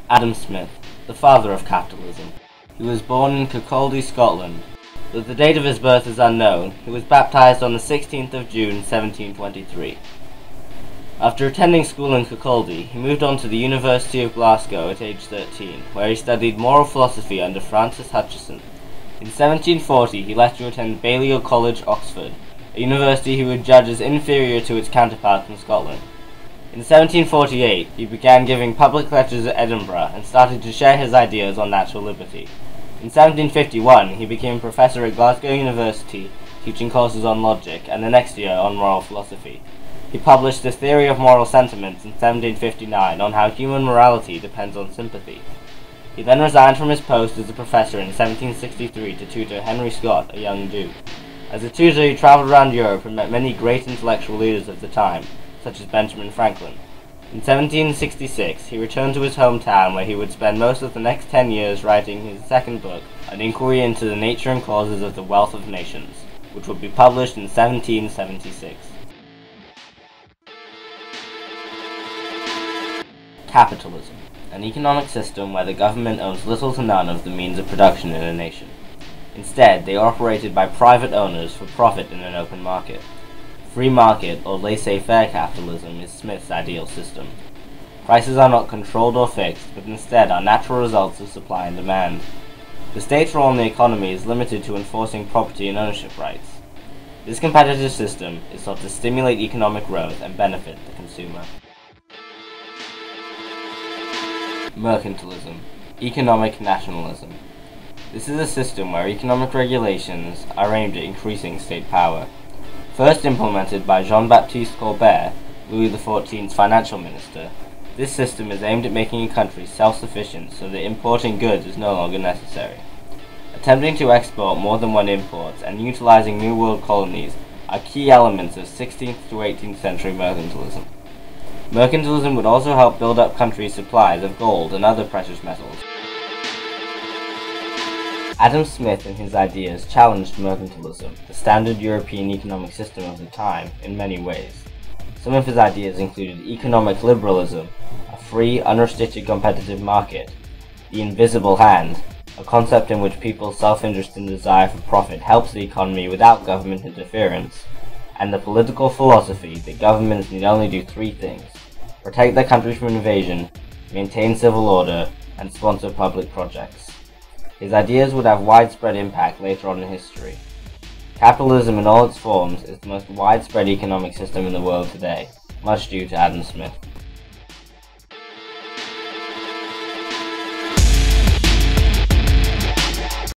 Adam Smith, the father of capitalism. He was born in Kirkcaldy, Scotland. Though the date of his birth is unknown, he was baptized on the 16th of June 1723. After attending school in Kirkcaldy, he moved on to the University of Glasgow at age 13, where he studied moral philosophy under Francis Hutcheson. In 1740 he left to attend Balliol College, Oxford, a university he would judge as inferior to its counterpart in Scotland. In 1748 he began giving public lectures at Edinburgh and started to share his ideas on natural liberty. In 1751 he became professor at Glasgow University, teaching courses on logic, and the next year on moral philosophy. He published The Theory of Moral Sentiments in 1759 on how human morality depends on sympathy. He then resigned from his post as a professor in 1763 to tutor Henry Scott, a young Jew. As a tutor he travelled around Europe and met many great intellectual leaders of the time, such as Benjamin Franklin. In 1766 he returned to his hometown, where he would spend most of the next 10 years writing his second book, An Inquiry into the Nature and Causes of the Wealth of Nations, which would be published in 1776. Capitalism, an economic system where the government owns little to none of the means of production in a nation. Instead, they are operated by private owners for profit in an open market. Free market, or laissez-faire capitalism, is Smith's ideal system. Prices are not controlled or fixed, but instead are natural results of supply and demand. The state's role in the economy is limited to enforcing property and ownership rights. This competitive system is sought to stimulate economic growth and benefit the consumer. Mercantilism, economic nationalism. This is a system where economic regulations are aimed at increasing state power. First implemented by Jean-Baptiste Colbert, Louis XIV's financial minister, this system is aimed at making a country self-sufficient so that importing goods is no longer necessary. Attempting to export more than one import and utilizing New World colonies are key elements of 16th to 18th century mercantilism. Mercantilism would also help build up countries' supplies of gold and other precious metals. Adam Smith and his ideas challenged mercantilism, the standard European economic system of the time, in many ways. Some of his ideas included economic liberalism, a free, unrestricted competitive market, the invisible hand, a concept in which people's self-interest and desire for profit helps the economy without government interference, and the political philosophy that governments need only do three things: protect their country from invasion, maintain civil order, and sponsor public projects. His ideas would have widespread impact later on in history. Capitalism in all its forms is the most widespread economic system in the world today, much due to Adam Smith.